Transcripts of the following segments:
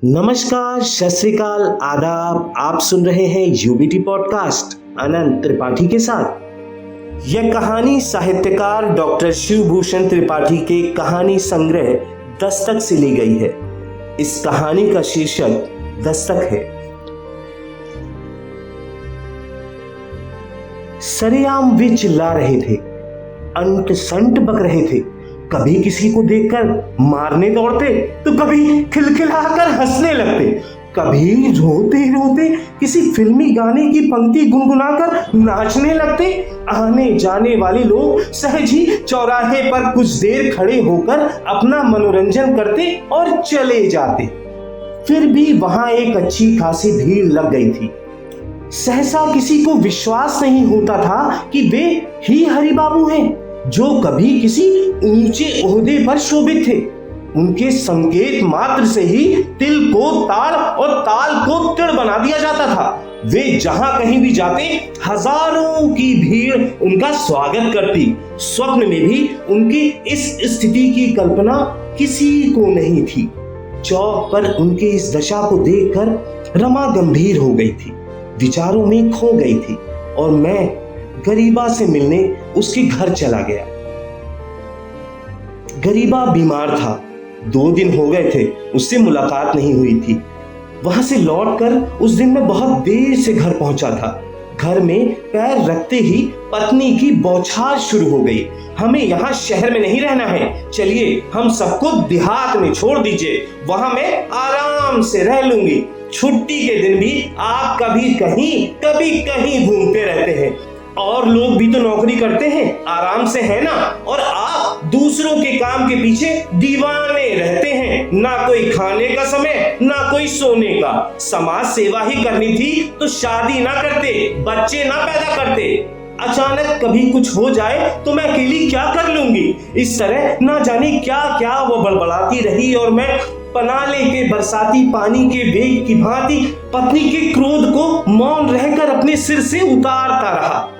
नमस्कार, सत श्री अकाल, आदाब। आप सुन रहे हैं यूबीटी पॉडकास्ट अनंत त्रिपाठी के साथ। यह कहानी साहित्यकार डॉक्टर शिवभूषण त्रिपाठी के कहानी संग्रह दस्तक से ली गई है। इस कहानी का शीर्षक दस्तक है। सरेआम वे चिल्ला रहे थे, अंट संट बक रहे थे। कभी किसी को देखकर मारने दौड़ते तो कभी खिलखिलाकर हंसने लगते, कभी रोते रोते किसी फिल्मी गाने की पंक्ति गुनगुनाकर नाचने लगते। आने जाने वाले लोग सहज ही चौराहे पर कुछ देर खड़े होकर अपना मनोरंजन करते और चले जाते। फिर भी वहां एक अच्छी खासी भीड़ लग गई थी। सहसा किसी को विश्वास नहीं होता था कि वे ही हरिबाबू हैं, जो कभी किसी ऊंचे ओहदे पर शोभित थे। उनके संकेत मात्र से ही तिल को ताड़ और ताल को तिड़ बना दिया जाता था। वे जहां कहीं भी जाते हजारों की भीड़ उनका स्वागत करती। स्वप्न में भी उनकी इस स्थिति की कल्पना किसी को नहीं थी। चौक पर उनके इस दशा को देखकर रमा गंभीर हो गई थी, विचारों में खो गई थी और मैं गरीबा से मिलने उसके घर चला गया। गरीबा बीमार था, 2 दिन हो गए थे उससे मुलाकात नहीं हुई थी। वहां से लौटकर उस दिन मैं बहुत देर से घर पहुंचा था। घर में पैर रखते ही पत्नी की बौछार शुरू हो गई। हमें यहाँ शहर में नहीं रहना है, चलिए हम सबको देहात में छोड़ दीजिए, वहां मैं आराम से रह लूंगी। छुट्टी के दिन भी आप कभी कहीं घूमते रहते हैं, और लोग भी तो नौकरी करते हैं, आराम से है ना, और आप दूसरों के काम के पीछे दीवाने रहते हैं। ना कोई खाने का समय, ना कोई सोने का। समाज सेवा ही करनी थी तो शादी ना करते, बच्चे ना पैदा करते। अचानक कभी कुछ हो जाए तो मैं अकेली क्या कर लूंगी। इस तरह ना जाने क्या क्या वो बड़बड़ाती रही और मैं पनाले के बरसाती पानी के वेग की भांति पत्नी के क्रोध को मौन रहकर अपने सिर से उतारता रहा।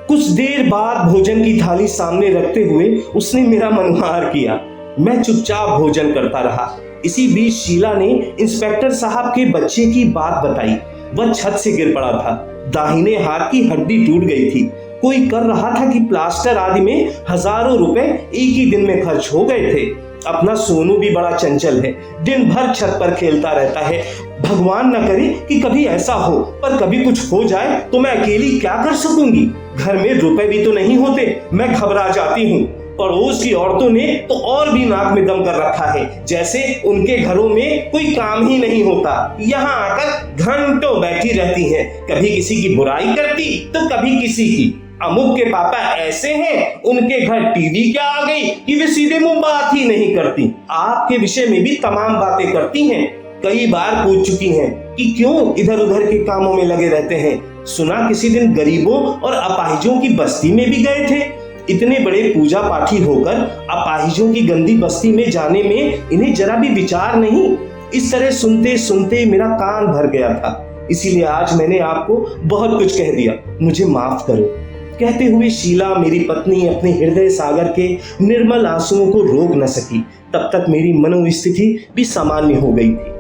कुछ देर बाद भोजन की थाली सामने रखते हुए उसने मेरा मनोहार किया। मैं चुपचाप भोजन करता रहा। इसी बीच शीला ने इंस्पेक्टर साहब के बच्चे की बात बताई। वह छत से गिर पड़ा था, दाहिने हाथ की हड्डी टूट गई थी। कोई कर रहा था कि प्लास्टर आदि में हजारों रुपए एक ही दिन में खर्च हो गए थे। अपना सोनू भी बड़ा चंचल है, दिन भर छत पर खेलता रहता है। भगवान न करे कि कभी ऐसा हो, पर कभी कुछ हो जाए तो मैं अकेली क्या कर सकूंगी। घर में रुपए भी तो नहीं होते, मैं घबरा जाती हूँ। पड़ोस की औरतों ने तो और भी नाक में दम कर रखा है, जैसे उनके घरों में कोई काम ही नहीं होता। यहाँ आकर घंटों बैठी रहती हैं, कभी किसी की बुराई करती तो कभी किसी की। अमुक के पापा ऐसे हैं, उनके घर टीवी क्या आ गई कि वे सीधे मुंह बात ही नहीं करती। आपके विषय में भी तमाम बातें करती हैं। कई बार पूछ चुकी हैं कि क्यों इधर उधर के कामों में लगे रहते हैं। सुना किसी दिन गरीबों और अपाहिजों की बस्ती में भी गए थे। इतने बड़े पूजा पाठी होकर अपाहिजों की गंदी बस्ती में जाने में इन्हें जरा भी विचार नहीं। इस तरह सुनते सुनते मेरा कान भर गया था, इसीलिए आज मैंने आपको बहुत कुछ कह दिया, मुझे माफ करो। कहते हुए शीला मेरी पत्नी अपने हृदय सागर के निर्मल आंसुओं को रोक न सकी। तब तक मेरी मनोस्थिति भी सामान्य हो गई थी।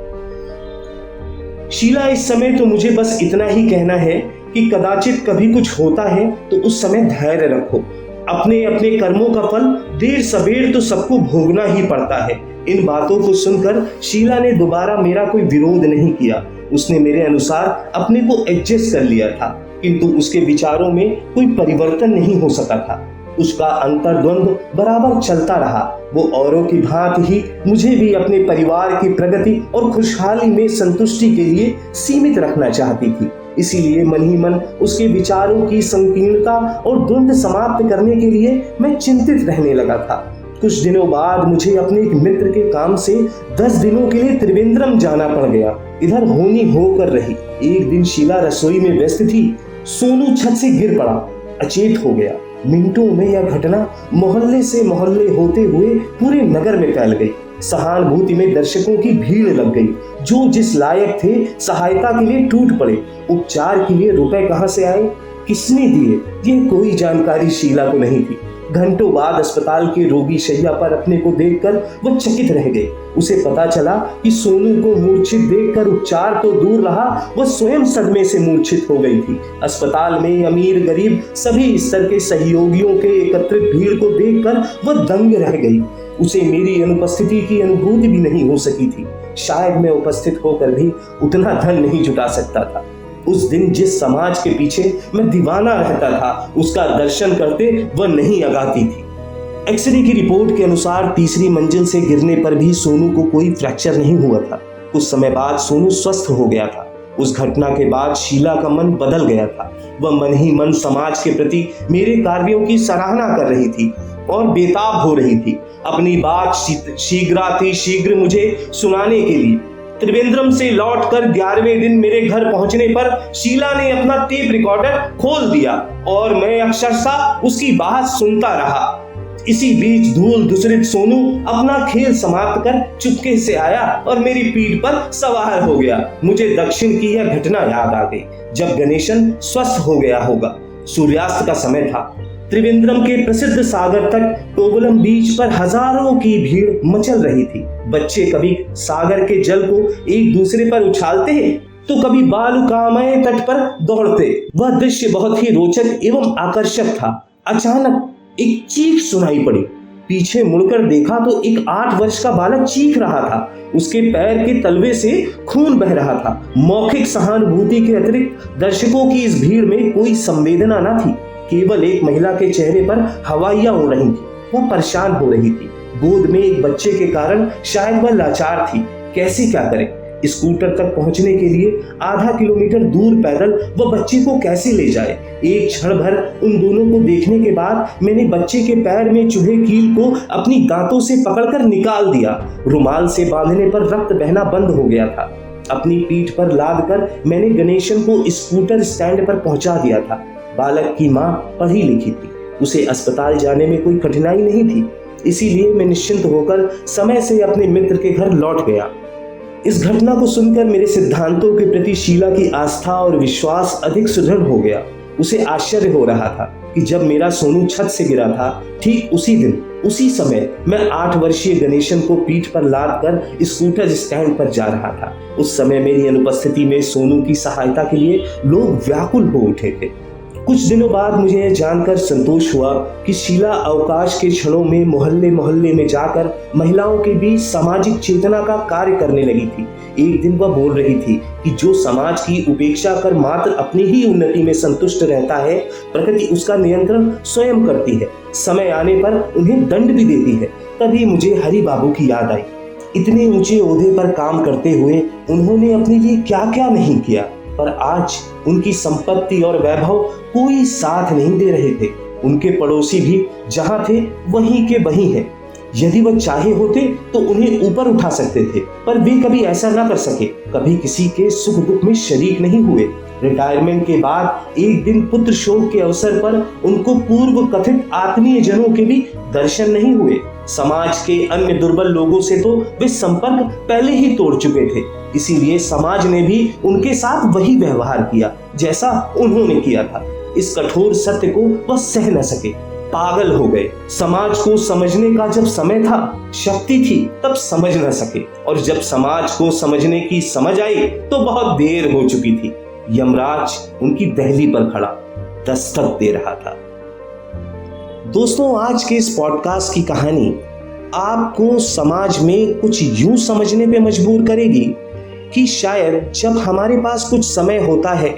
शीला, इस समय तो मुझे बस इतना ही कहना है कि कदाचित कभी कुछ होता है तो उस समय धैर्य रखो। अपने अपने कर्मों का फल देर सबेर तो सबको भोगना ही पड़ता है। इन बातों को सुनकर शीला ने दोबारा मेरा कोई विरोध नहीं किया। उसने मेरे अनुसार अपने को एडजस्ट कर लिया था, किंतु उसके विचारों में कोई परिवर्तन नहीं हो सका था। उसका अंतर्द्वंद बराबर चलता रहा। वो औरों की भांति ही मुझे भी अपने परिवार की प्रगति और खुशहाली में संतुष्टि के लिए सीमित रखना चाहती थी। इसीलिए मन ही मन उसके विचारों की संकीर्णता और द्वंद्व समाप्त करने के लिए मैं चिंतित रहने लगा था। कुछ दिनों बाद मुझे अपने एक मित्र के काम से 10 दिनों के लिए त्रिवेंद्रम जाना पड़ गया। इधर होनी होकर रही। एक दिन शीला रसोई में व्यस्त थी, सोनू छत से गिर पड़ा, अचेत हो गया। मिनटों में यह घटना मोहल्ले से मोहल्ले होते हुए पूरे नगर में फैल गई। सहानुभूति में दर्शकों की भीड़ लग गई। जो जिस लायक थे सहायता के लिए टूट पड़े। उपचार के लिए रुपए कहां से आए, किसने दिए, ये कोई जानकारी शीला को नहीं थी। घंटों बाद अस्पताल के रोगी शैया पर अपने को देखकर वह चकित रह गई। उसे पता चला कि सोनू को मूर्छित देखकर उपचार तो दूर रहा, वह स्वयं सदमे से मूर्छित हो गई थी। अस्पताल में अमीर गरीब सभी स्तर के सहयोगियों के एकत्रित भीड़ को देखकर वह दंग रह गई। उसे मेरी अनुपस्थिति की अनुभूति भी नहीं हो सकी थी। शायद मैं उपस्थित होकर भी उतना धन नहीं जुटा सकता था। उस दिन जिस समाज के पीछे मैं दीवाना रहता था, उसका दर्शन करते वह नहीं अगाती थी। एक्सरे की रिपोर्ट के अनुसार तीसरी मंजिल से गिरने पर भी सोनू को कोई फ्रैक्चर नहीं हुआ था। कुछ समय बाद सोनू स्वस्थ हो गया था। उस घटना के बाद शीला का मन बदल गया था। वह मन ही मन समाज के प्रति मेरे कार्यों की सराहना कर रही थी और बेताब हो रही थी अपनी बात शीघ्र मुझे सुनाने के लिए। त्रिवेंद्रम से लौटकर 11वें दिन मेरे घर पहुंचने पर शीला ने अपना टेप रिकॉर्डर खोल दिया और मैं अक्षरशः उसकी बात सुनता रहा। इसी बीच धूल धूसरित सोनू अपना खेल समाप्त कर चुपके से आया और मेरी पीठ पर सवार हो गया। मुझे दक्षिण की यह घटना याद आ गई जब गणेशन स्वस्थ हो गया होगा। सूर्यास्त का समय था। त्रिवेंद्रम के प्रसिद्ध सागर तट टोगलम बीच पर हजारों की भीड़ मचल रही थी। बच्चे कभी सागर के जल को एक दूसरे पर उछालते तो कभी बालुकामय तट पर दौड़ते। वह दृश्य बहुत ही रोचक एवं आकर्षक था। अचानक एक चीख सुनाई पड़ी। पीछे मुड़कर देखा तो एक 8 वर्ष का बालक चीख रहा था। उसके पैर के तलवे से खून बह रहा था। मौखिक सहानुभूति के अतिरिक्त दर्शकों की इस भीड़ में कोई संवेदना न थी। केवल एक महिला के चेहरे पर हवाइयां उड़ रही थी। वह परेशान हो रही थी। गोद में एक बच्चे के कारण शायद वह लाचार थी। कैसे क्या करे? स्कूटर तक पहुंचने के लिए आधा किलोमीटर दूर पैदल वह बच्चे को कैसे ले जाए? एक क्षण भर उन दोनों को देखने के बाद मैंने बच्चे के पैर में चुभे कील को अपनी दांतों से पकड़कर निकाल दिया। रुमाल से बांधने पर रक्त बहना बंद हो गया था। अपनी पीठ पर लादकर मैंने गणेशन को स्कूटर स्टैंड पर पहुंचा दिया था। बालक की मां पढ़ी लिखी थी। उसे अस्पताल जाने में कोई कठिनाई नहीं थी। इसीलिए मैं निश्चिंत होकर समय से अपने मित्र के घर लौट गया। इस घटना को सुनकर मेरे सिद्धांतों के प्रति शीला की आस्था और विश्वास अधिक सुदृढ़ हो गया। उसे आश्चर्य हो रहा था कि जब मेरा सोनू छत से गिरा था, ठीक उसी दिन उसी समय मैं 8 वर्षीय गणेशन को पीठ पर लाद कर स्कूटर स्टैंड पर जा रहा था। उस समय मेरी अनुपस्थिति में सोनू की सहायता के लिए लोग व्याकुल हो उठे थे। कुछ दिनों बाद मुझे यह जानकर संतोष हुआ कि शीला अवकाश के क्षणों में मोहल्ले मोहल्ले में जाकर महिलाओं के बीच सामाजिक चेतना का कार्य करने लगी थी। एक दिन वह बोल रही थी कि जो समाज की उपेक्षा कर मात्र अपनी ही उन्नति में संतुष्ट रहता है, प्रकृति उसका नियंत्रण स्वयं करती है। समय आने पर उन्हें दंड भी देती है। तभी मुझे हरि बाबू की याद आई। इतने ऊंचे ओहदे पर काम करते हुए उन्होंने अपने लिए क्या क्या नहीं किया, पर आज उनकी संपत्ति और वैभव कोई साथ नहीं दे रहे थे। उनके पड़ोसी भी जहां थे वहीं के वहीं हैं। यदि वह चाहे होते तो उन्हें ऊपर उठा सकते थे, पर वे कभी ऐसा ना कर सके। कभी किसी के सुख दुख में शरीक नहीं हुए। रिटायरमेंट के बाद एक दिन पुत्र शोक के अवसर पर उनको पूर्व कथित आत्मीय जनों के भी दर्शन नहीं हुए। समाज के अन्य दुर्बल लोगों से तो वे संपर्क पहले ही तोड़ चुके थे। इसीलिए समाज ने भी उनके साथ वही व्यवहार किया जैसा उन्होंने किया था। इस कठोर सत्य को वह सह न सके, पागल हो गए। समाज को समझने का जब समय था, शक्ति थी, तब समझ न सके, और जब समाज को समझने की समझ आई तो बहुत देर हो चुकी थी। यमराज उनकी दहली पर खड़ा दस्तक दे रहा था। दोस्तों, आज के इस पॉडकास्ट की कहानी आपको समाज में कुछ यूं समझने पे मजबूर करेगी कि शायद जब हमारे पास कुछ समय होता है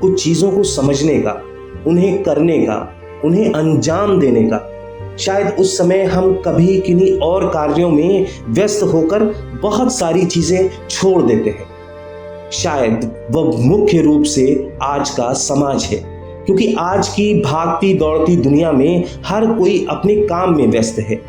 कुछ चीजों को समझने का, उन्हें करने का, उन्हें अंजाम देने का, शायद उस समय हम कभी किन्हीं और कार्यों में व्यस्त होकर बहुत सारी चीजें छोड़ देते हैं। शायद वह मुख्य रूप से आज का समाज है, क्योंकि आज की भागती दौड़ती दुनिया में हर कोई अपने काम में व्यस्त है।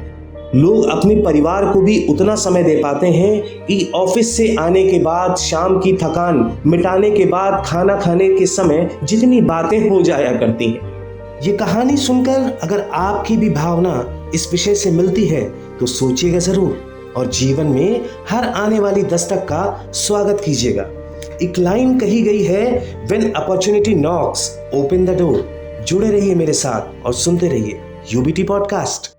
लोग अपने परिवार को भी उतना समय दे पाते हैं कि ऑफिस से आने के बाद, शाम की थकान मिटाने के बाद, खाना खाने के समय जितनी बातें हो जाया करती हैं। ये कहानी सुनकर अगर आपकी भी भावना इस विषय से मिलती है तो सोचिएगा जरूर, और जीवन में हर आने वाली दस्तक का स्वागत कीजिएगा। एक लाइन कही गई है, When opportunity knocks, open the door। जुड़े रहिए मेरे साथ और सुनते रहिए यूबीटी पॉडकास्ट।